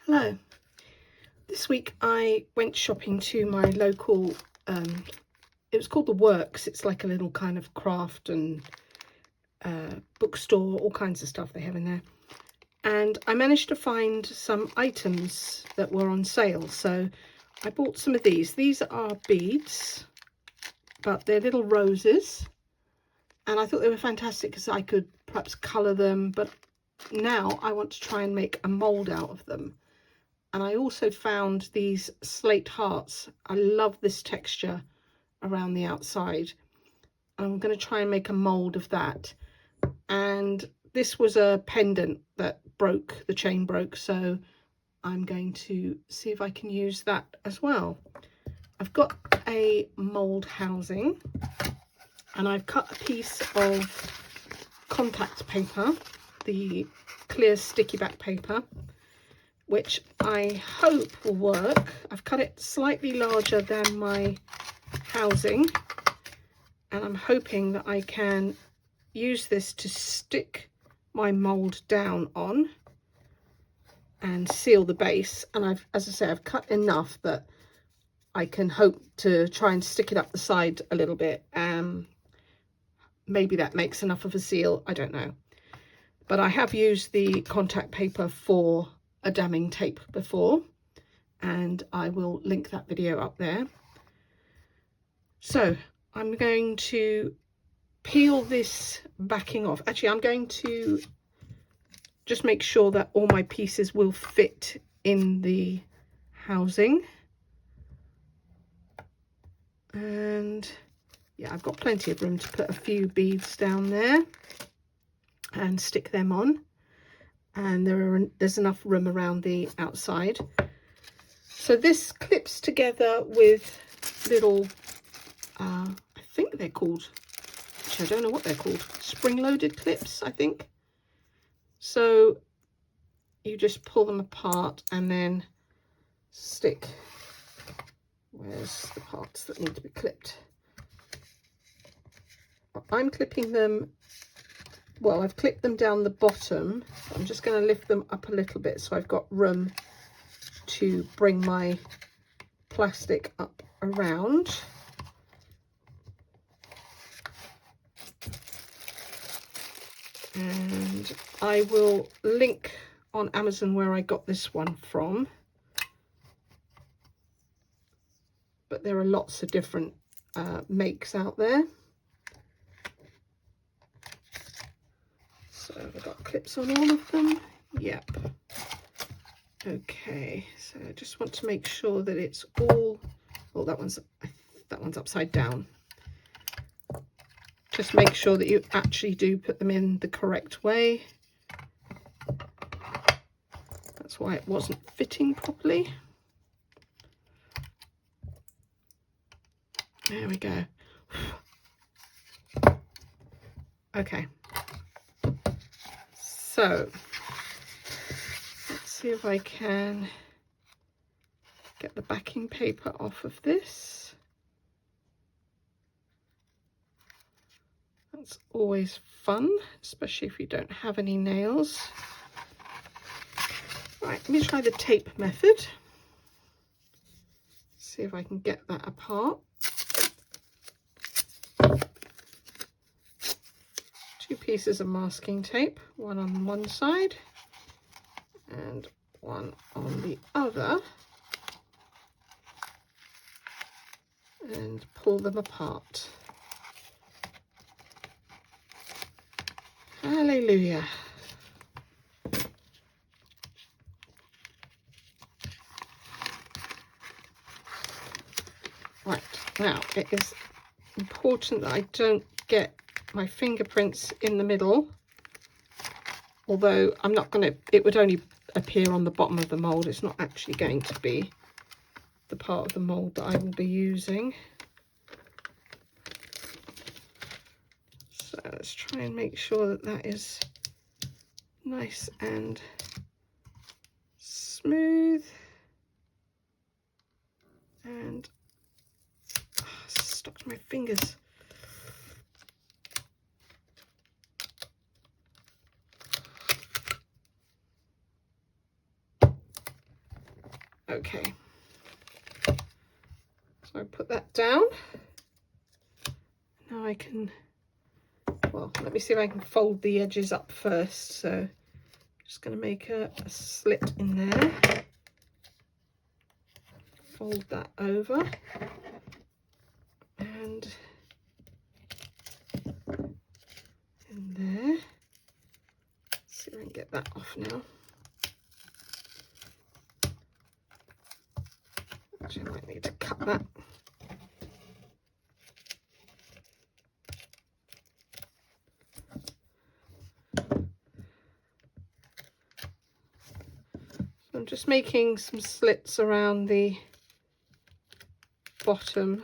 Hello. This week I went shopping to my local, it was called The Works. It's like a little kind of craft and bookstore, all kinds of stuff they have in there. And I managed to find some items that were on sale. So I bought some of these. These are beads, but they're little roses. And I thought they were fantastic because I could perhaps colour them. But now I want to try and make a mould out of them. And I also found these slate hearts. I love this texture around the outside. I'm going to try and make a mould of that. And this was a pendant that broke, the chain broke, so I'm going to see if I can use that as well. I've got a mould housing and I've cut a piece of contact paper, the clear sticky back paper, which I hope will work. I've cut it slightly larger than my housing, and I'm hoping that I can use this to stick my mould down on and seal the base. And as I say, I've cut enough that I can hope to try and stick it up the side a little bit. Maybe that makes enough of a seal, I don't know. But I have used the contact paper for a damming tape before, and I will link that video up there. So I'm going to peel this backing off. Actually, I'm going to just make sure that all my pieces will fit in the housing. And yeah, I've got plenty of room to put a few beads down there and stick them on. And there's enough room around the outside. So this clips together with little, I think they're called, actually I don't know what they're called, spring-loaded clips, I think. So you just pull them apart and then stick, where's the parts that need to be clipped? I'm clipping them, well, I've clipped them down the bottom. I'm just going to lift them up a little bit so I've got room to bring my plastic up around. And I will link on Amazon where I got this one from. But there are lots of different makes out there. So I've got clips on all of them. Yep. Okay, so I just want to make sure that it's all, well, that one's upside down. Just make sure that you actually do put them in the correct way. That's why it wasn't fitting properly. There we go. Okay. So let's see if I can get the backing paper off of this. That's always fun, especially if you don't have any nails. Right, let me try the tape method. See if I can get that apart. Two pieces of masking tape, one on one side and one on the other, and pull them apart. Hallelujah. Right, now it is important that I don't get my fingerprints in the middle, although I'm not going to, it would only appear on the bottom of the mould. It's not actually going to be the part of the mould that I will be using. So let's try and make sure that that is nice and smooth. And stuck to my fingers. So I put that down. Now I can, well, let me see if I can fold the edges up first. So I'm just going to make a slit in there. Fold that over. And in there. Let's see if I can get that off now. Actually, I might need to cut that. So I'm just making some slits around the bottom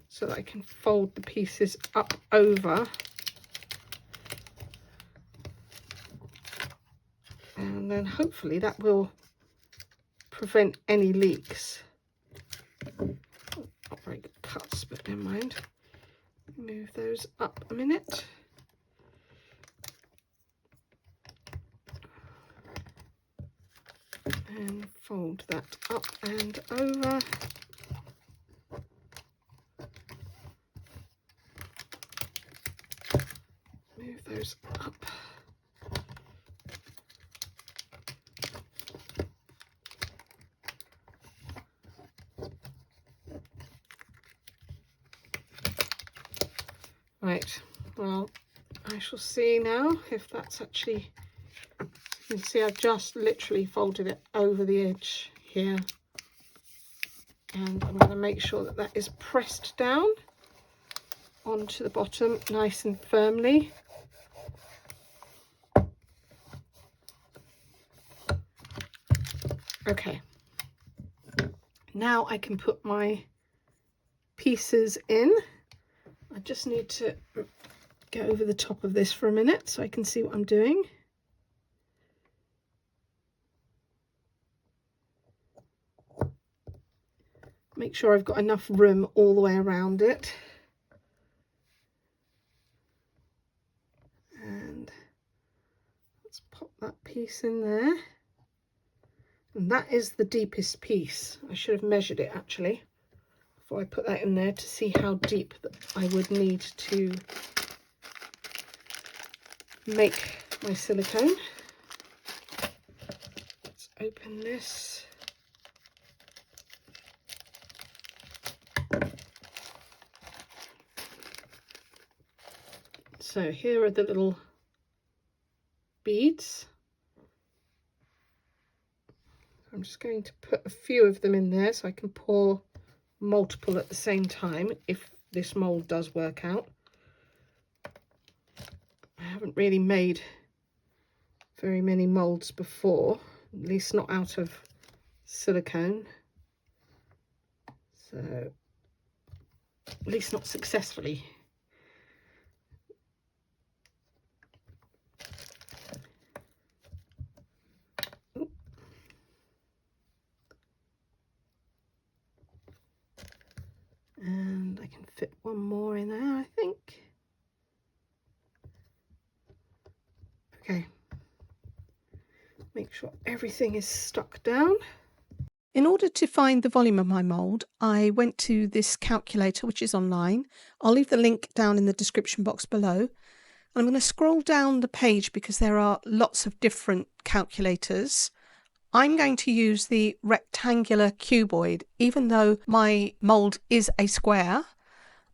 so that I can fold the pieces up over. And then hopefully that will prevent any leaks. Not very good cuts, but never mind. Move those up a minute. And fold that up and over. Move those up. Right, well, I shall see now if that's actually, you can see I've just literally folded it over the edge here. And I'm going to make sure that that is pressed down onto the bottom nice and firmly. Okay, now I can put my pieces in. I just need to go over the top of this for a minute so I can see what I'm doing. Make sure I've got enough room all the way around it. And let's pop that piece in there. And that is the deepest piece. I should have measured it actually before I put that in there to see how deep I would need to make my silicone. Let's open this. So here are the little beads. I'm just going to put a few of them in there so I can pour multiple at the same time if this mould does work out. I haven't really made very many moulds before, at least not out of silicone, so at least not successfully. And I can fit one more in there, I think. Okay. Make sure everything is stuck down. In order to find the volume of my mould, I went to this calculator, which is online. I'll leave the link down in the description box below. And I'm going to scroll down the page because there are lots of different calculators. I'm going to use the rectangular cuboid, even though my mould is a square.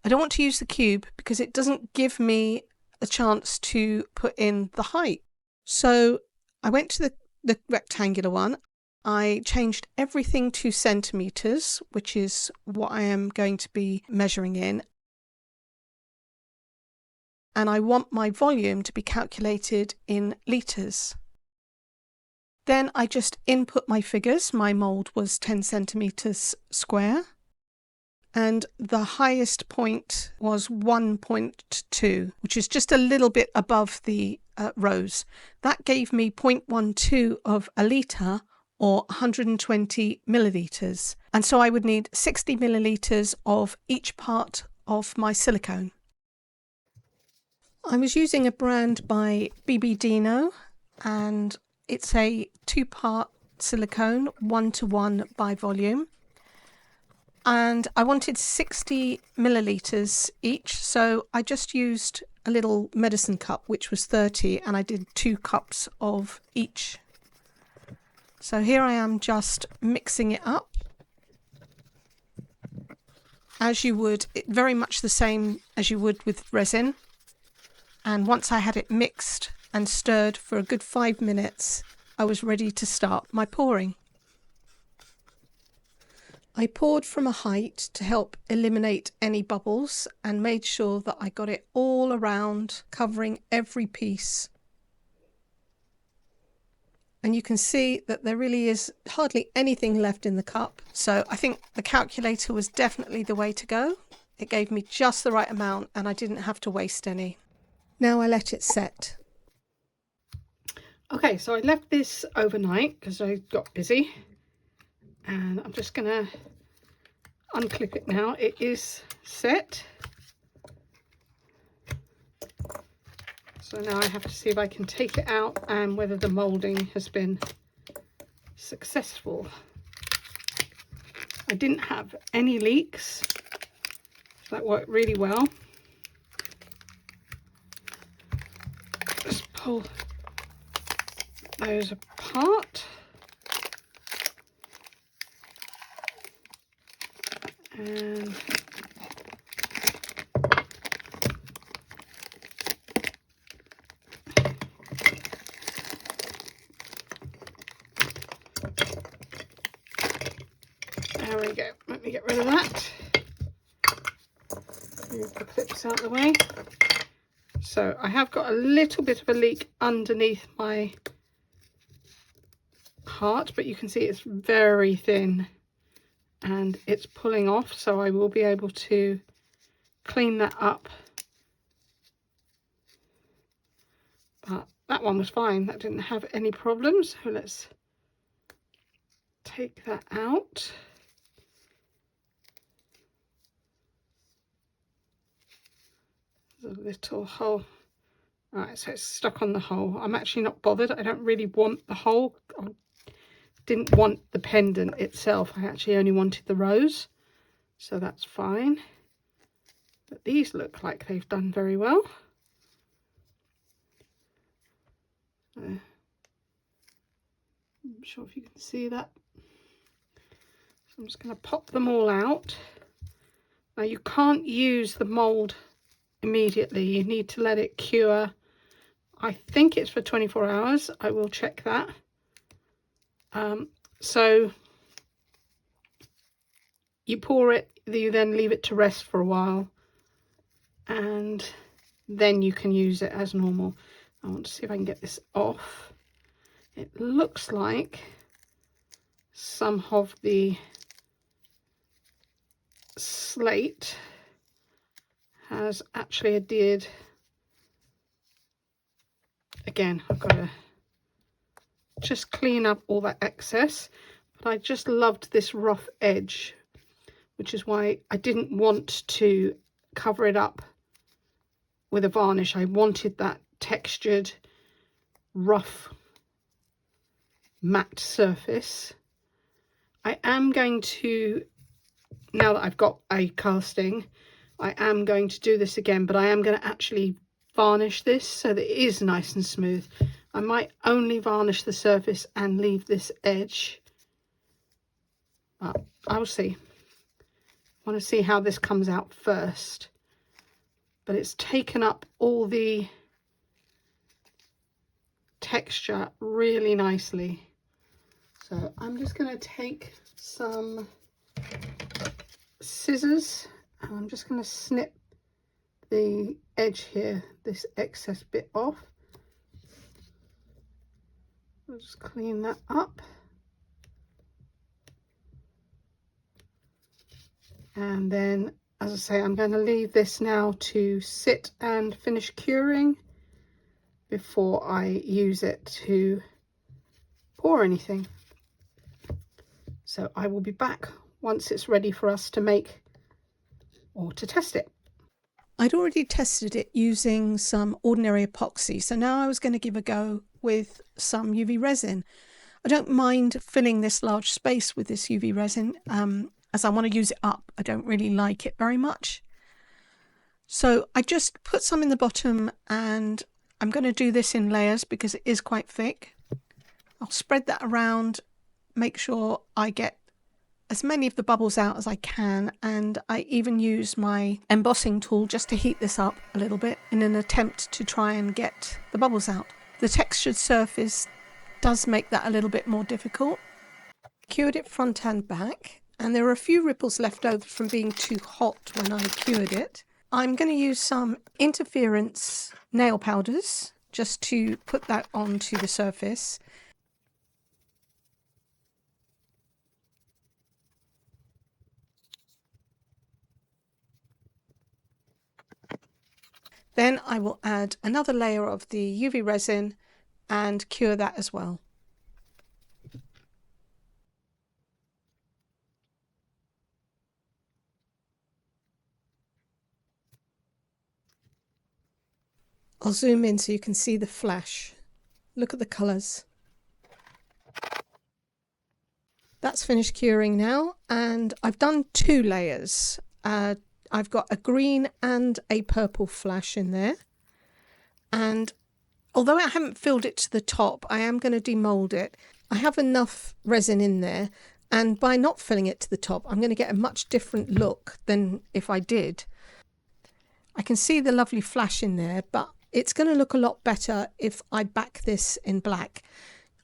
I don't want to use the cube because it doesn't give me a chance to put in the height. So I went to the rectangular one. I changed everything to centimetres, which is what I am going to be measuring in. And I want my volume to be calculated in litres. Then I just input my figures. My mould was 10 centimetres square. And the highest point was 1.2, which is just a little bit above the rose. That gave me 0.12 of a litre, or 120 millilitres. And so I would need 60 millilitres of each part of my silicone. I was using a brand by BBDINO, and it's a 2-part silicone, 1:1 by volume. and I wanted 60 millilitres each, so I just used a little medicine cup, which was 30, and I did 2 cups of each. So here I am just mixing it up, as you would, very much the same as you would with resin. And once I had it mixed and stirred for a good 5 minutes, I was ready to start my pouring. I poured from a height to help eliminate any bubbles and made sure that I got it all around, covering every piece. And you can see that there really is hardly anything left in the cup. So I think the calculator was definitely the way to go. It gave me just the right amount and I didn't have to waste any. Now I let it set. Okay, so I left this overnight because I got busy, and I'm just going to unclip it now. It is set. So now I have to see if I can take it out and whether the moulding has been successful. I didn't have any leaks, so that worked really well. Just pull those apart. And there we go. Let me get rid of that. Move the clips out of the way. So I have got a little bit of a leak underneath my heart, but you can see it's very thin and it's pulling off, so I will be able to clean that up. But that one was fine, that didn't have any problems. So let's take that out. There's a little hole. Alright, so it's stuck on the hole. I'm actually not bothered. I don't really want the hole. I didn't want the pendant itself. I actually only wanted the rose. So that's fine. But these look like they've done very well. I'm not sure if you can see that. So I'm just going to pop them all out. Now you can't use the mould immediately. You need to let it cure. I think it's for 24 hours. I will check that. So you pour it, you then leave it to rest for a while, and then you can use it as normal. I want to see if I can get this off. It looks like some of the slate has actually adhered. Again, I've got to just clean up all that excess, but I just loved this rough edge, which is why I didn't want to cover it up with a varnish. I wanted that textured, rough, matte surface. I am going to, now that I've got a casting, I am going to do this again, but I am going to actually varnish this so that it is nice and smooth. I might only varnish the surface and leave this edge, but I'll see. I want to see how this comes out first. But it's taken up all the texture really nicely. So I'm just going to take some scissors and I'm just going to snip the edge here, this excess bit off. I'll just clean that up. And then, as I say, I'm going to leave this now to sit and finish curing before I use it to pour anything. So I will be back once it's ready for us to make or to test it. I'd already tested it using some ordinary epoxy, so now I was going to give a go with some UV resin. I don't mind filling this large space with this UV resin. as I want to use it up. I don't really like it very much. So I just put some in the bottom, and I'm going to do this in layers because it is quite thick. I'll spread that around, make sure I get as many of the bubbles out as I can, and I even use my embossing tool just to heat this up a little bit in an attempt to try and get the bubbles out. The textured surface does make that a little bit more difficult. Cured it front and back, and there are a few ripples left over from being too hot when I cured it. I'm going to use some interference nail powders just to put that onto the surface. Then I will add another layer of the UV resin and cure that as well. I'll zoom in so you can see the flash. Look at the colours. That's finished curing now, and I've done 2 layers. I've got a green and a purple flash in there, and although I haven't filled it to the top, I am going to demould it. I have enough resin in there, and by not filling it to the top, I'm going to get a much different look than if I did. I can see the lovely flash in there, but it's going to look a lot better if I back this in black.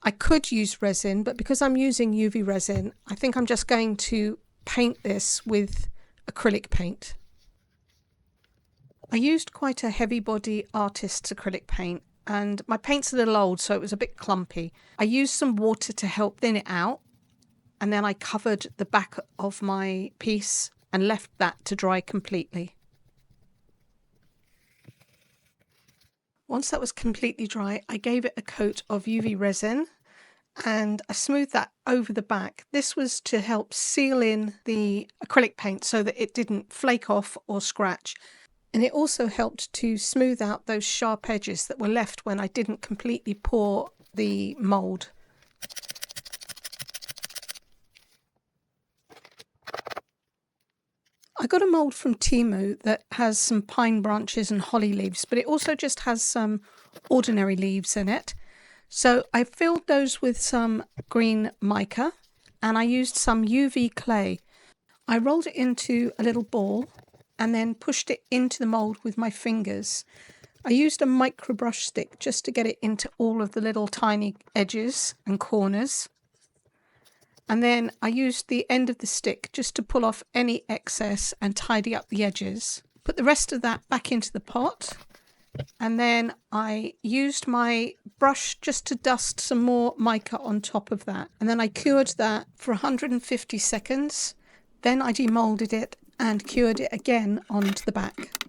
I could use resin, but because I'm using UV resin, I think I'm just going to paint this with acrylic paint. I used quite a heavy body artist's acrylic paint, and my paint's a little old, so it was a bit clumpy. I used some water to help thin it out, and then I covered the back of my piece and left that to dry completely. Once that was completely dry, I gave it a coat of UV resin and I smoothed that over the back. This was to help seal in the acrylic paint so that it didn't flake off or scratch. And it also helped to smooth out those sharp edges that were left when I didn't completely pour the mould. I got a mould from Temu that has some pine branches and holly leaves, but it also just has some ordinary leaves in it. So I filled those with some green mica, and I used some UV clay. I rolled it into a little ball and then pushed it into the mould with my fingers. I used a micro brush stick just to get it into all of the little tiny edges and corners. And then I used the end of the stick just to pull off any excess and tidy up the edges. Put the rest of that back into the pot, and then I used my brush just to dust some more mica on top of that. And then I cured that for 150 seconds. Then I demoulded it and cured it again onto the back.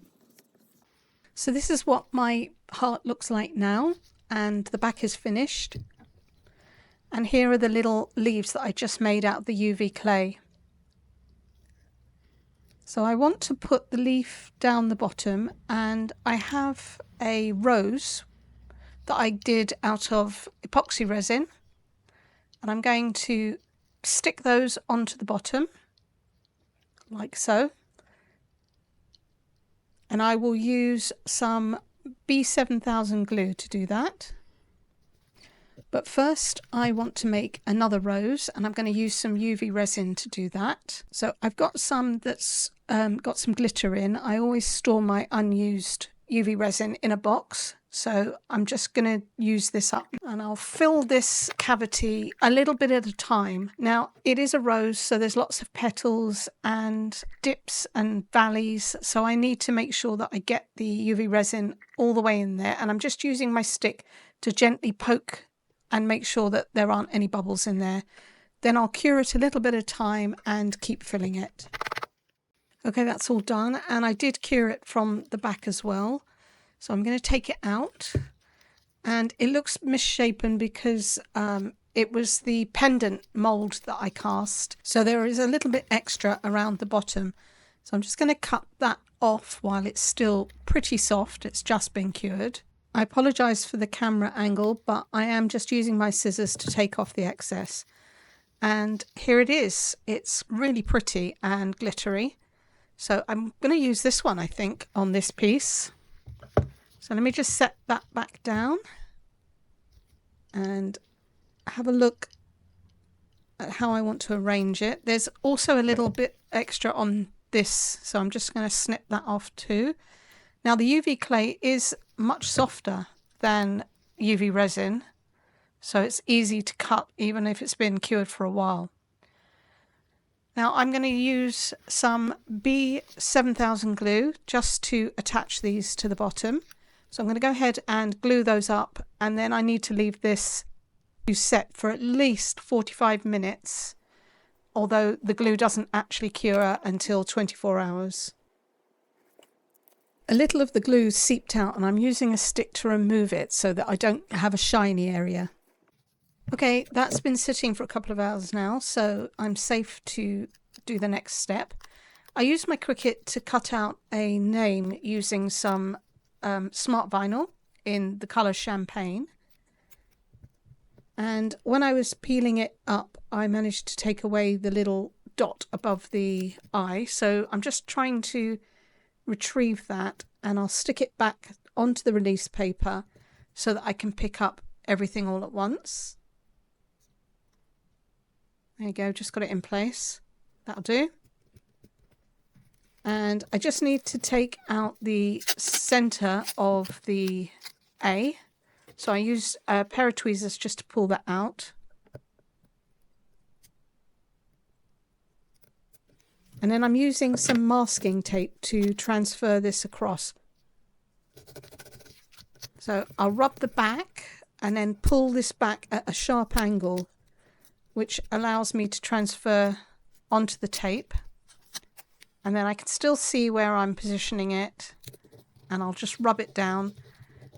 So this is what my heart looks like now, and the back is finished. And here are the little leaves that I just made out of the UV clay. So I want to put the leaf down the bottom, and I have a rose that I did out of epoxy resin, and I'm going to stick those onto the bottom like so. And I will use some B7000 glue to do that. But first I want to make another rose, and I'm going to use some UV resin to do that. So I've got some that's got some glitter in. I always store my unused UV resin in a box, so I'm just going to use this up, and I'll fill this cavity a little bit at a time. Now it is a rose, so there's lots of petals and dips and valleys, so I need to make sure that I get the UV resin all the way in there, and I'm just using my stick to gently poke and make sure that there aren't any bubbles in there. Then I'll cure it a little bit at a time and keep filling it. Okay, that's all done, and I did cure it from the back as well. So I'm going to take it out, and it looks misshapen because it was the pendant mould that I cast. So there is a little bit extra around the bottom. So I'm just going to cut that off while it's still pretty soft. It's just been cured. I apologise for the camera angle, but I am just using my scissors to take off the excess. And here it is. It's really pretty and glittery. So I'm going to use this one, I think, on this piece. So let me just set that back down and have a look at how I want to arrange it. There's also a little bit extra on this, so I'm just going to snip that off too. Now the UV clay is much softer than UV resin, so it's easy to cut even if it's been cured for a while. Now I'm going to use some B7000 glue just to attach these to the bottom. So I'm going to go ahead and glue those up, and then I need to leave this to set for at least 45 minutes, although the glue doesn't actually cure until 24 hours. A little of the glue seeped out and I'm using a stick to remove it so that I don't have a shiny area. Okay, that's been sitting for a couple of hours now, so I'm safe to do the next step. I used my Cricut to cut out a name using some smart vinyl in the colour Champagne. And when I was peeling it up, I managed to take away the little dot above the eye. So I'm just trying to retrieve that, and I'll stick it back onto the release paper so that I can pick up everything all at once. There you go, just got it in place. That'll do. And I just need to take out the center of the A. So I use a pair of tweezers just to pull that out. And then I'm using some masking tape to transfer this across. So I'll rub the back and then pull this back at a sharp angle, which allows me to transfer onto the tape. And then I can still see where I'm positioning it, and I'll just rub it down.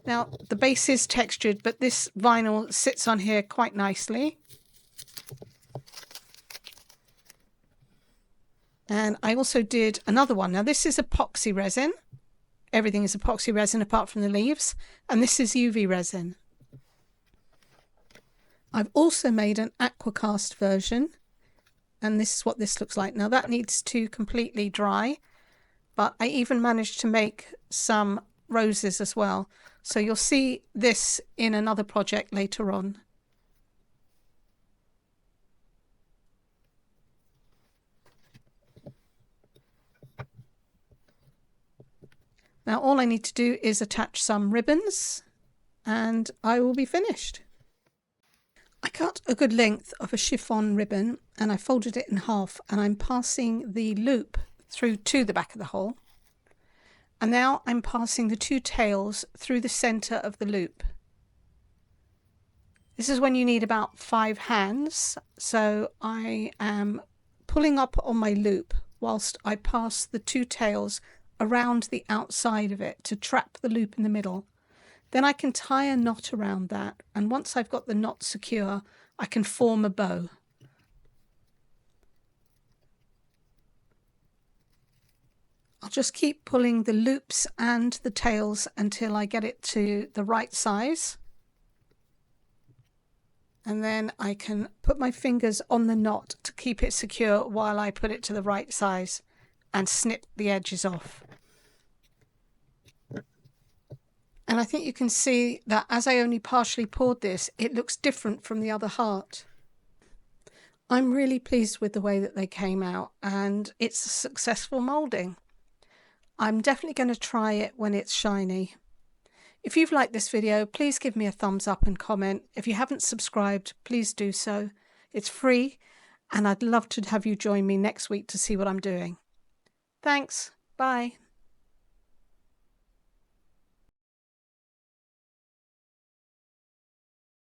Now the base is textured, but this vinyl sits on here quite nicely. And I also did another one. Now this is epoxy resin. Everything is epoxy resin apart from the leaves. And this is UV resin. I've also made an aqua cast version. And this is what this looks like. Now that needs to completely dry. But I even managed to make some roses as well. So you'll see this in another project later on. Now all I need to do is attach some ribbons and I will be finished. I cut a good length of a chiffon ribbon and I folded it in half, and I'm passing the loop through to the back of the hole. And now I'm passing the two tails through the center of the loop. This is when you need about 5 hands. So I am pulling up on my loop whilst I pass the two tails around the outside of it to trap the loop in the middle. Then I can tie a knot around that, and once I've got the knot secure, I can form a bow. I'll just keep pulling the loops and the tails until I get it to the right size. And then I can put my fingers on the knot to keep it secure while I put it to the right size and snip the edges off. And I think you can see that as I only partially poured this, it looks different from the other heart. I'm really pleased with the way that they came out, and it's a successful moulding. I'm definitely going to try it when it's shiny. If you've liked this video, please give me a thumbs up and comment. If you haven't subscribed, please do so. It's free, and I'd love to have you join me next week to see what I'm doing. Thanks. Bye.